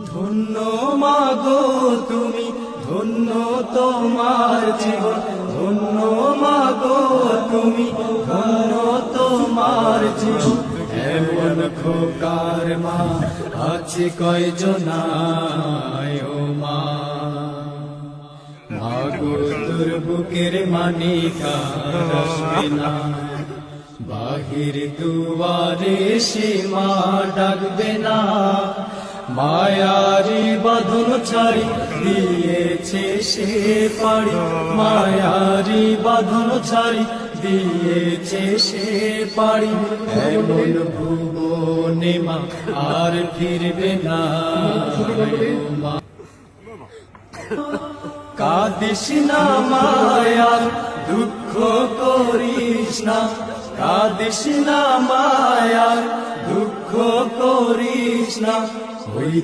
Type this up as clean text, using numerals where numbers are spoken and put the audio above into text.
ধন্য মাগো তুমি, ধন্য তোমার জীবন, ধন্য মাগো তুমি, ধন্য তোমার জীবন। এমন খোকার মা আছে কয়জনায় ও মা, মাগো তোর বুকের মানিকা আসবে না, বাহির দুয়ারে সে মা ডাকবে না। মায়ারি বাঁধন ছাড়ি দিয়েছে সে পাড়ি, মায়ারি বাঁধন ছাড়ি দিয়েছে সে পাড়ি। এমন ভুবনে মা আর ফিরবে না মা। কাঁদিস না মায়ার দুঃখ করিস না, কাঁদিস না মায়ার দুঃখ করিস না। ওই